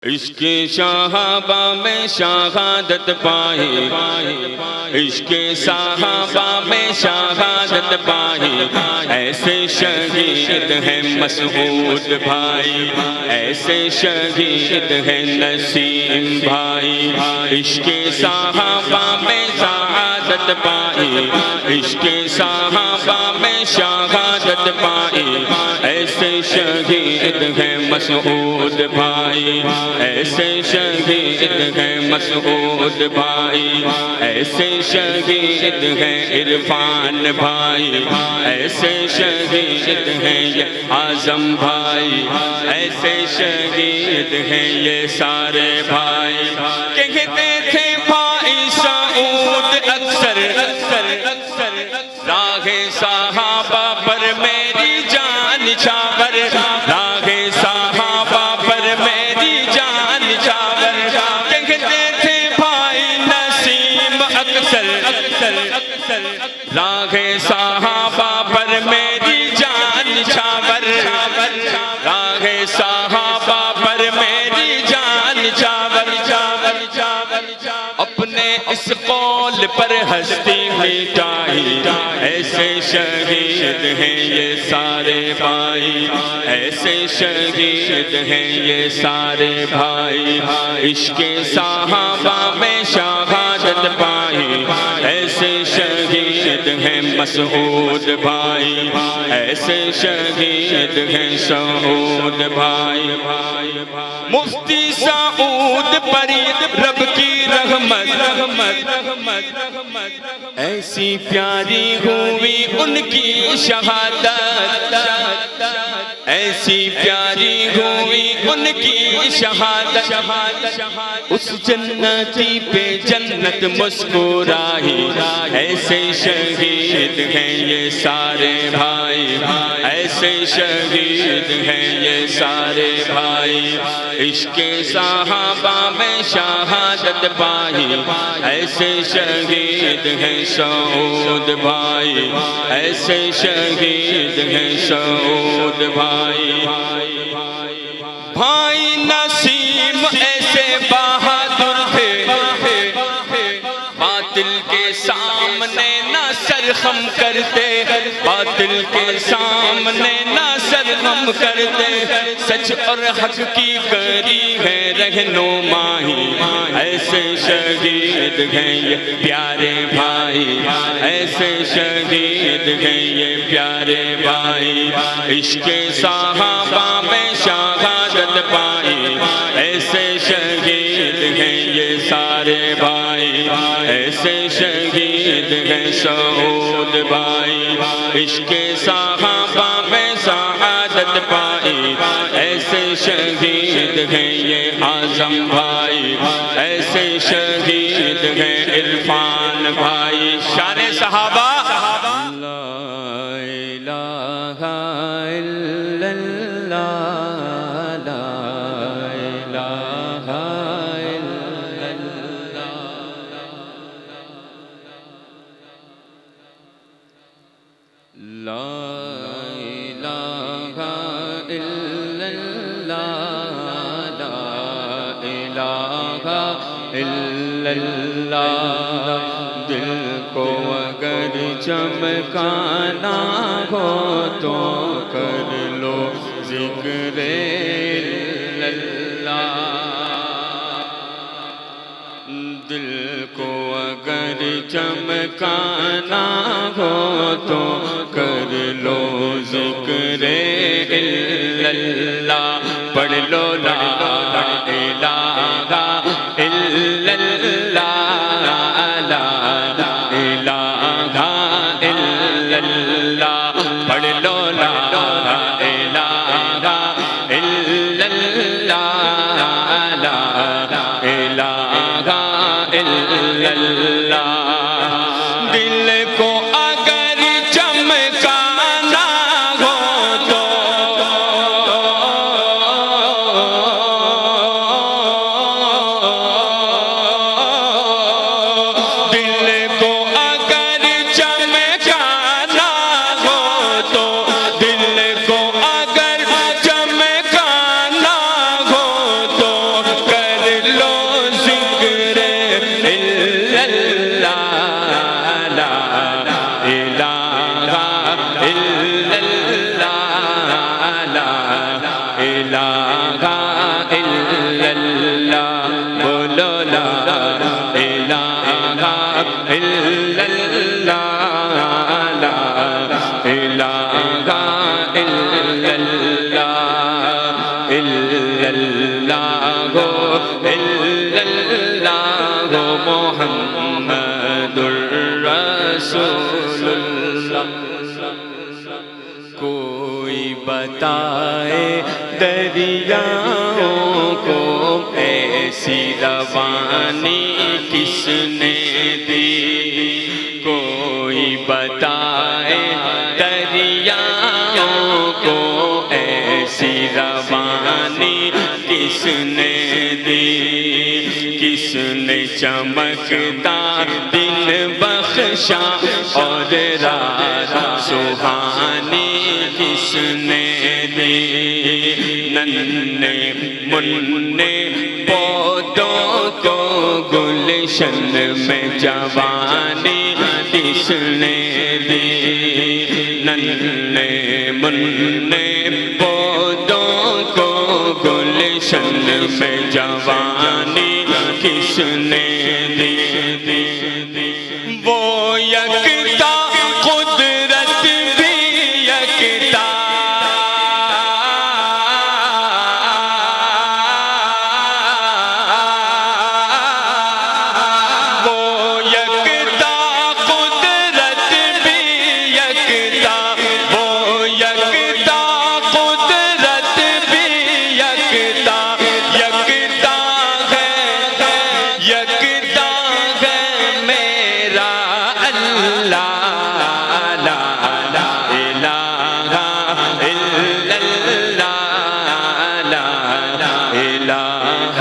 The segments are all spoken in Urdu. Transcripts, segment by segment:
عشق صحابہ میں شہادت پائی، عشق صحابہ میں شہادت پائی، ایسے شہید ہیں مسعود بھائی، ایسے شہید ہیں نسیم بھائی۔ عشق صحابہ میں شہادت پائی، عشق صحابہ میں شہادت پائی، ایسے شہید ہیں مسعود بھائی، ایسے شہید ہیں مسعود بھائی، ایسے شہید ہیں عرفان بھائی، ایسے شہید ہیں یہ اعظم بھائی، ایسے شہید ہیں یہ سارے بھائی۔ کہتے تھے بھائی سعود اکثر راہ صحابہ پر میری جان چھاور، راہ صحابہ پر میری جان چھاور۔ کہتے تھے بھائی نسیم اکثر راہ صحابہ پر میری جان چھاور، راہ صحابہ پر میری جان چھاور۔ اپنے اس قول پر ہستی مٹائی، ایسے شہید ہیں یہ سارے بھائی، ایسے شہید ہیں یہ سارے بھائی۔ عشق صحابہ میں شہادت پائی، ایسے شہید ہیں مسعود بھائی، ایسے شہید ہیں سعود بھائی۔ مفتی سعود پر رب کی رحمت ایسی پیاری ہوئی ان کی شہادت، ایسی پیاری ہوئی ان کی شہادت۔ اس جنتی پہ جنت مسکرائی، ایسے شہید ہیں یہ سارے بھائی، ایسے شہید ہیں یہ سارے بھائی۔ عشق صحابہ میں شہادت پائی، ایسے شہید ہیں سعود بھائی، ایسے شہید ہیں سعود بھائی۔ بھائی نسیم ایسے بہادر تھے، باطل کے سامنے نہ سر خم کرتے، باطل کے سامنے نہ سر خم کرتے۔ سچ اور حق کی کری ہے رہنمائی، ایسے شہید ہیں یہ پیارے بھائی، ایسے شہید ہیں یہ پیارے بھائی۔ عشق صحابہ میں شہادت پائی، ایسے شہید ہیں یہ سارے بھائی، ایسے شہید ہیں سعود بھائی۔ عشق صحابہ میں سعادت پائی، ایسے شہید ہیں یہ اعظم بھائی، ایسے شہید ہیں عرفان بھائی۔ شان صحابہ لا الہ الا اللہ، لا الہ الا اللہ، لا الہ الا اللہ، لا الہ الا اللہ۔ دل کو اگر چمکانا ہو تو کر لو ذکر اللہ، دل کو اگر چمکانا ہو تو کر لو ذکر اللہ۔ پڑھ لو لا الہ الا اللہ، لا الہ الا اللہ۔ پڑھ لو لا الہ الا اللہ، لا الہ الا اللہ۔ دل کو اگر چمکانا ہو تو إلا الله محمد رسول اللہ. کوئی بتائے دریاؤں کو ایسی روانی کس نے دی؟ کوئی بتائے دریاؤں کو ایسی روانی کس نے دی؟ کس نے چمکتا دل بخشا اور رات سہانی کس نے دی؟ ننھے منھے پودوں کو گلشن میں جوانی کس نے دی؟ ننھے منھے پودوں کو گلشن میں جوانی کس نے دی؟ وہ یکتا قدرت بھی یکتا، وہ یکتا قدرت بھی یکتا، وہ یکتا قدرت بھی یکتا، یکتا ہے میرا اللہ، لا الہ الا اللہ، لا الہ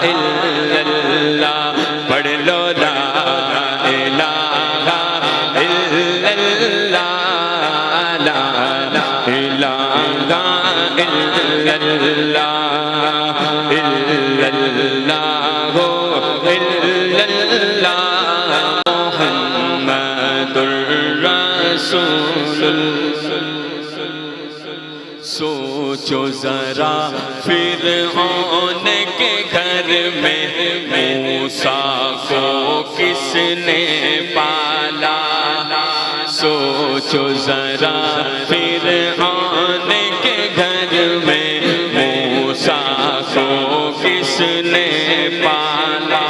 الا اللہ. پڑھ لو لا الہ الا اللہ، لا الہ الا اللہ، الا اللہ الا اللہ محمد الرسول اللہ. سوچو ذرا فرعون کے گھر میں موسیٰ کو کس نے پالا؟ سوچو ذرا فرعون کے گھر میں موسیٰ کو کس نے پالا؟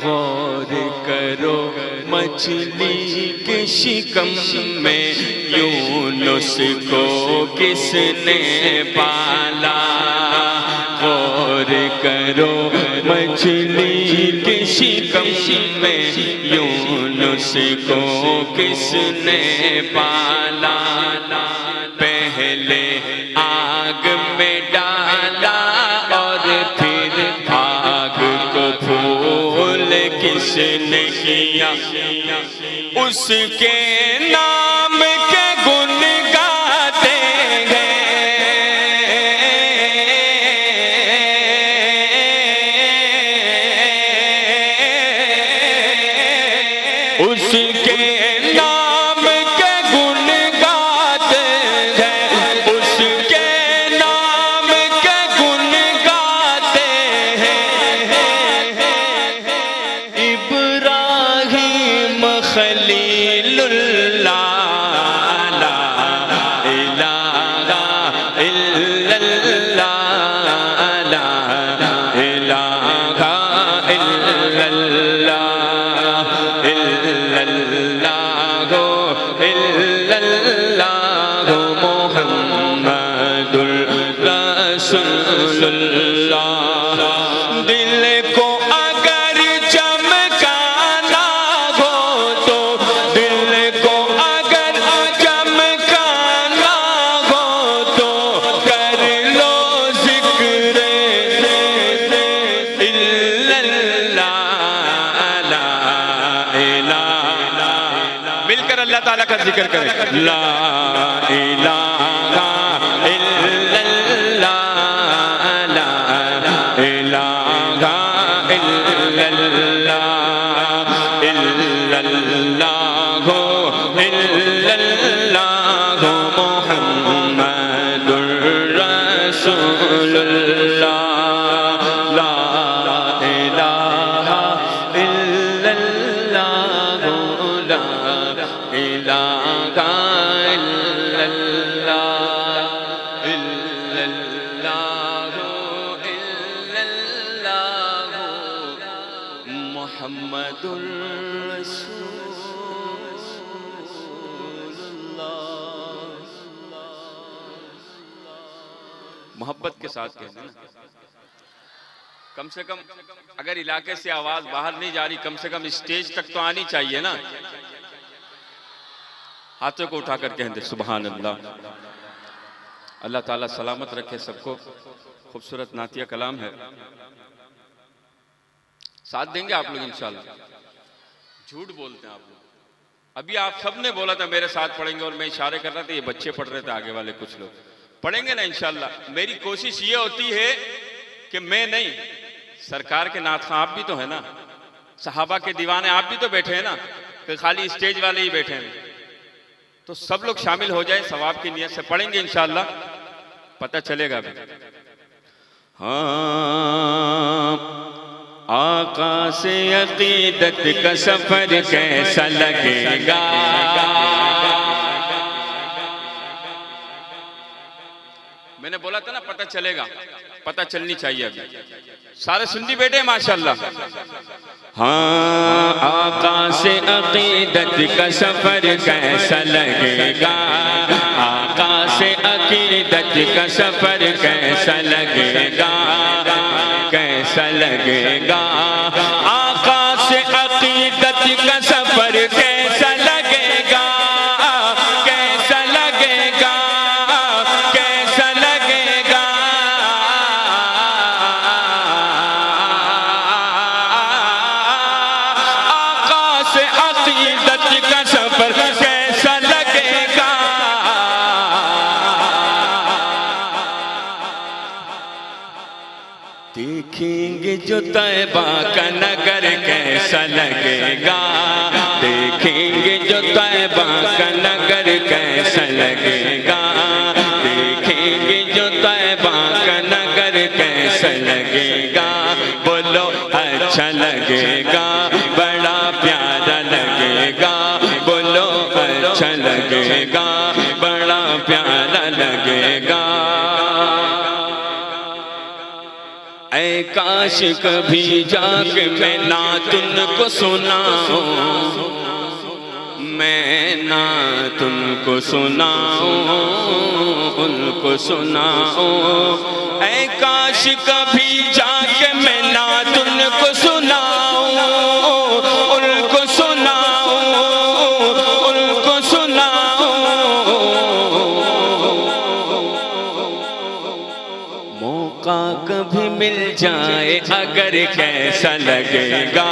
غور کرو مچھلی کے شکم میں یونس کو کس نے پالا؟ غور کرو مچھلی کے شکم میں یونس کو کس نے پالا؟ پہلے آگ میں ڈالا اور پھر آگ کو پھول کس نے کیا؟ اس کے نام کے گن گاتے ہیں، اس کے نام کے گن گاتے ہیں، اس کے نام کے گن گاتے ہیں. ابراہیم خلیل اللہ، لا الہ الا اللہ، لا الہ الا اللہ، الا اللہ الا اللہ محمد الرسول اللہ. دل کو اگر چمکانا ہو تو، دل کو اگر چمکانا ہو تو کر لو ذکر الا اللہ، لا الہ. مل کر اللہ تعالیٰ کا ذکر کریں. لا الہ الا اللہ، لا الہ الا اللہ، الا اللہ الا اللہ محمد الرسول اللہ. لا الہ الا اللہ، لا الہ الا اللہ. محمد رسول اللہ. محبت کے ساتھ کہنا نا. کم سے کم اگر علاقے سے آواز باہر نہیں جا رہی، کم سے کم اسٹیج تک تو آنی چاہیے نا. ہاتھوں کو اٹھا کر کہہ دیں سبحان اللہ. اللہ تعالیٰ سلامت رکھے سب کو. خوبصورت نعتیہ کلام ہے. ساتھ دیں گے آپ لوگ انشاءاللہ؟ جھوٹ بولتے ہیں آپ لوگ. ابھی آپ سب نے بولا تھا میرے ساتھ پڑھیں گے، اور میں اشارے کر رہا تھا، یہ بچے پڑھ رہے تھے آگے والے کچھ لوگ. پڑھیں گے نا انشاءاللہ. میری کوشش یہ ہوتی ہے کہ میں نہیں، سرکار کے نعت خواں آپ بھی تو ہیں نا، صحابہ کے دیوانے آپ بھی تو بیٹھے ہیں نا، کہ خالی اسٹیج والے ہی بیٹھے ہیں. تو سب لوگ شامل ہو جائیں، ثواب کی نیت سے پڑھیں گے انشاءاللہ، پتہ چلے گا بھی. ہاں آقا سے عقیدت کا سفر کیسا لگے گا. میں نے بولا تھا نا پتہ چلے گا، پتہ چلنی چاہیے. ابھی سارے سنی بیٹھے ہیں ماشاءاللہ. ہاں آقا سے عقیدت کا سفر کیسا لگے گا. آقا سے عقیدت کا سفر کیسا لگے گا. کیسا لگے گا. آقا سے عقیدت کا سفر کیسا لگے گا. کیسا لگے گا. کیسا لگے گا. آقا سے عقیدت کا سفر کیسا لگے گا. دیکھیں گے جو طیبہ کا نگر کیسا لگے گا. دیکھیں گے جو طیبہ کا نگر کیسا لگے گا. دیکھیں گے جو طیبہ کا نگر کیسا لگے گا. بولو اچھا لگے گا. بڑا پیارا لگے گا. بولو اچھا لگے گا. بڑا پیارا لگے گا. اے کاش کبھی جا کے میں نعت ان کو سناؤں. میں نعت ان کو سناؤں. ان کو سناؤں. اے کاش کبھی جا کے میں نعت ان کو سناؤں. ان کو سناؤں. ان کو سناؤں. موقع کبھی مل جائے اگر کیسا لگے گا.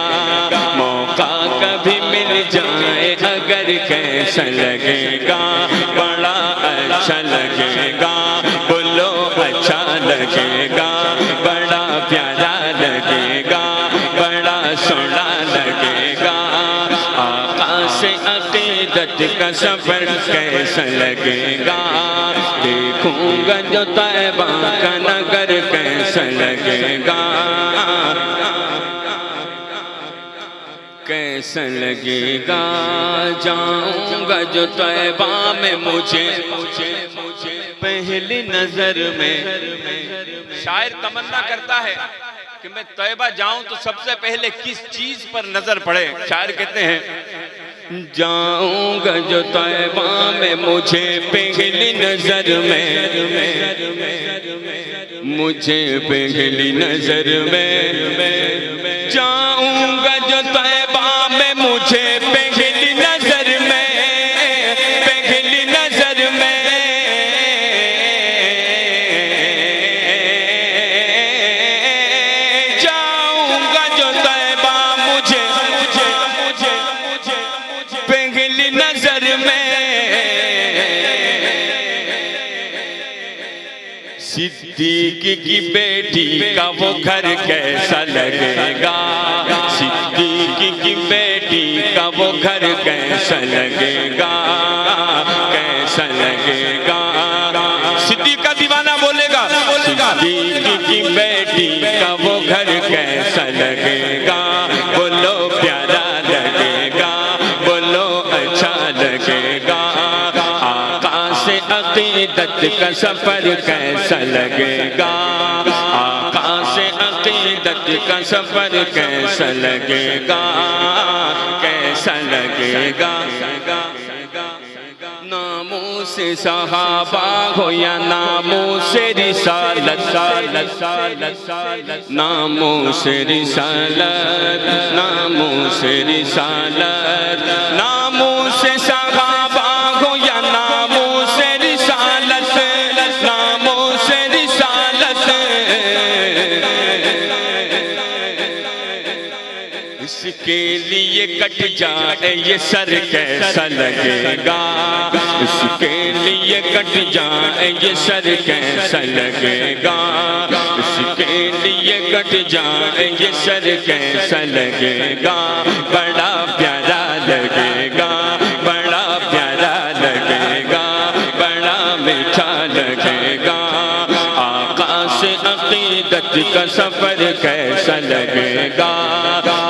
موقع کبھی مل جائے اگر کیسا لگے گا. بڑا اچھا لگے گا. بولو اچھا لگے گا. بڑا پیارا لگے گا. بڑا سونا لگے گا. آقا سے عقیدت کا سفر کیسا لگے گا. دیکھوں گا جو طیبہ کا نگر کیسا لگے گا. کیسا لگے گا. جاؤں گا جو طیبہ میں مجھے پہلی نظر میں. شاعر تمنا کرتا ہے کہ میں طیبہ جاؤں تو سب سے پہلے کس چیز پر نظر پڑے. شاعر کہتے ہیں جاؤں گا جو طیبہ میں مجھے پہلی نظر میں. مجھے پہلی نظر میں. جاؤں گا جو طیبہ میں مجھے پہلی نظر میں. پہلی نظر میں. جاؤں گا جو طیبہ مجھے پہلی نظر میں. صدیق کی بیٹی کا وہ گھر کیسا لگے گا. صدیق کی بیٹی کا وہ گھر کیسا لگے گا. کیسا لگے گا. صدیق کا دیوانہ بولے گا. صدیق کی بیٹی کا وہ گھر کیسا لگے گا. بولو پیارا لگے گا. بولو اچھا لگے گا. آقا سے عقیدت کا سفر کیسا لگے گا. آقا سے عقیدت کا سفر کیسا لگے گا، کیسا لگے گا؟ ناموس صحابہ ہو یا ناموس رسالت، ناموس رسالت، ناموس رسالت، ناموس صحابہ ہو یا ناموس رسالت، ناموس رسالت، اس کے لیے کٹ جائے یہ سر کیسا لگے گا، اس کے لیے کٹ جائے یہ سر کیسا لگے گا، اس کے لیے کٹ جائے یہ سر کیسا لگے گا؟ بڑا پیارا لگے گا، بڑا پیارا لگے گا، بڑا میٹھا لگے گا۔ آقا سے عقیدت کا سفر کیسا لگے گا؟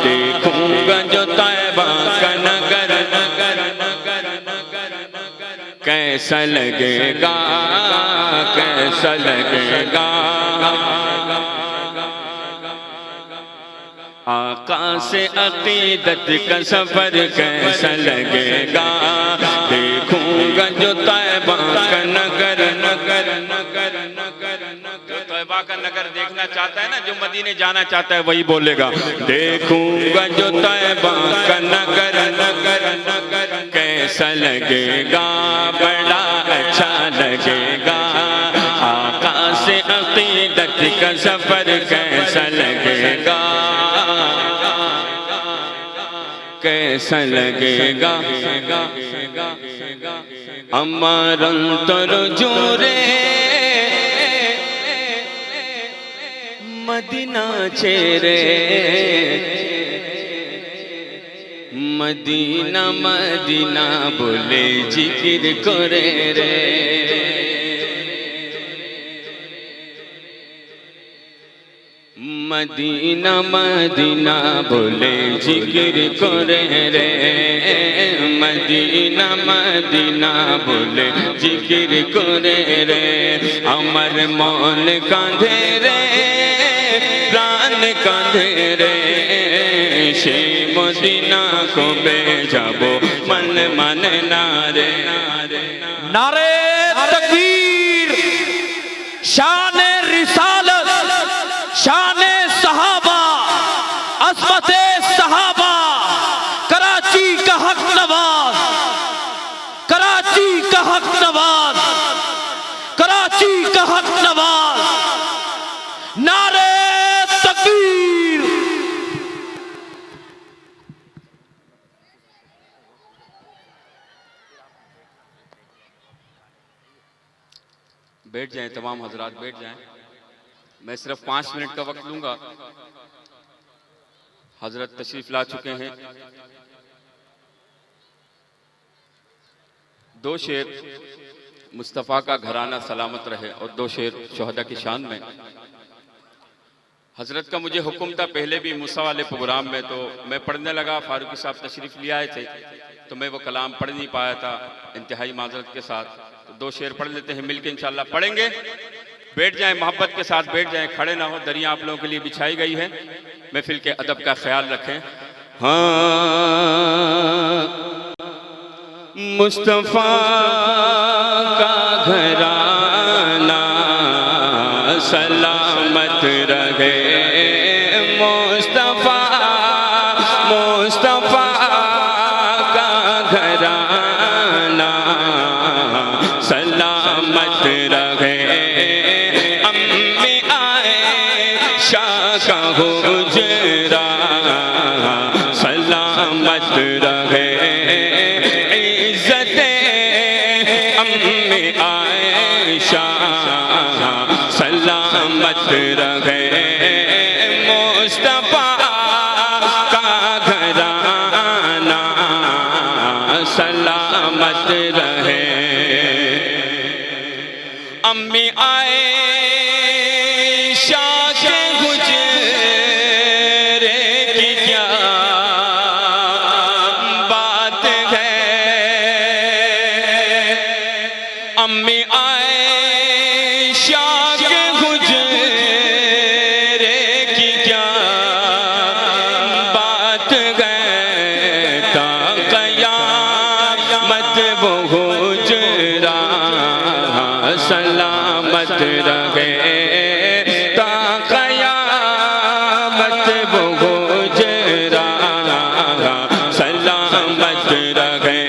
دیکھوں گا جو طیبہ کا نگر، کیسا لگے گا، کیسا لگے گا؟ آقا سے عقیدت کا سفر کیسا لگے گا؟ دیکھوں گا جو طیبہ کا نگر، جو طیبہ کا نگر دیکھنا چاہتا ہے نا، جو مدینے جانا چاہتا ہے وہی بولے گا۔ دیکھوں گا جو طیبہ کا نگر، کیسا لگے گا؟ بڑا اچھا لگے گا۔ آقا سے عقیدت کا سفر کیسا لگے گا، کیسا لگے گا؟ امارنترجورے مدینہ چیرے، مدینہ مدینہ بولے ذکر کرے رے، مدینہ مدینہ بولے ذکر کرے رے، مدینہ مدینہ بولے ذکر کرے رے۔ امر مون کاندھے رے، پران کاندھے رے، شے مدینہ کو بے جابو من من نارے، نعرے تکبیر، شان رسالت، شان صحابہ، عظمت صحابہ، کراچی کا حق نواز، کراچی کا حق نواز، کراچی کا حق نواز، نعرے تکبیر۔ بیٹھ جائیں تمام حضرات، بیٹھ جائیں۔ میں صرف 5 منٹ کا وقت لوں گا۔ حضرت تشریف لا چکے ہیں۔ 2 شعر مصطفیٰ کا گھرانہ سلامت رہے اور 2 شعر شہداء کی شان میں۔ حضرت کا مجھے حکم تھا پہلے بھی موسیٰ والے پروگرام میں، تو میں پڑھنے لگا، فاروقی صاحب تشریف لے آئے تھے تو میں وہ کلام پڑھ نہیں پایا تھا انتہائی معذرت کے ساتھ۔ تو 2 شعر پڑھ لیتے ہیں، مل کے انشاءاللہ پڑھیں گے۔ بیٹھ جائیں، محبت کے ساتھ بیٹھ جائیں، کھڑے نہ ہو، دریا آپ لوگوں کے لیے بچھائی گئی ہے۔ محفل کے ادب کا خیال رکھیں۔ ہاں مصطفیٰ کا گھرانہ سلامت رہے، مصطفیٰ مصطفیٰ کا گھرانہ سلامت رہے، کا حجرہ سلامت رہے، عزت عائشہ سلامت رہے، مصطفیٰ کا گھرانہ سلامت رہے۔ امی عائشہ کے حجرے کی کیا بات ہے، امی عائشہ کے حجرے کی سلامت رہے تا قیامت وہ گجرا سلامت رہے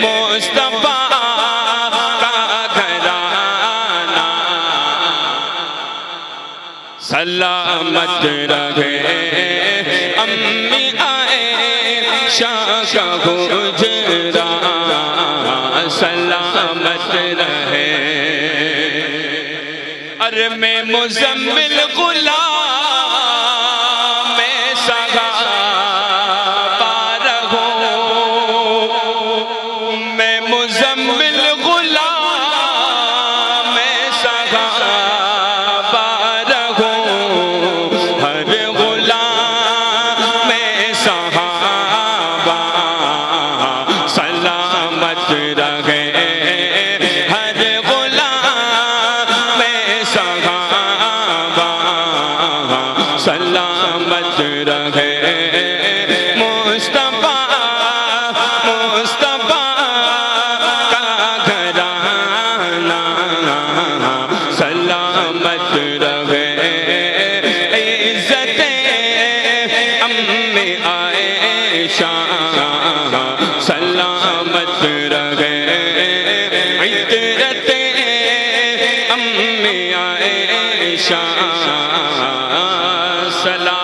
مصطفیٰ کا گھرانہ سلامت رہے امی عائشہ کا حجرہ سلامت رہے ارے میں مزمل غلام میں صحابہ رہوں میں مزمل غلام میں صحابہ رہوں ہر غلام میں صحابہ سلامت رہے ہر غلام میں صحابہ سلامت رہے مصطفیٰ کا گھرانہ سلامت رہے عزت امی عائشہ سلامت رہے عطرت امی عائشہ سلام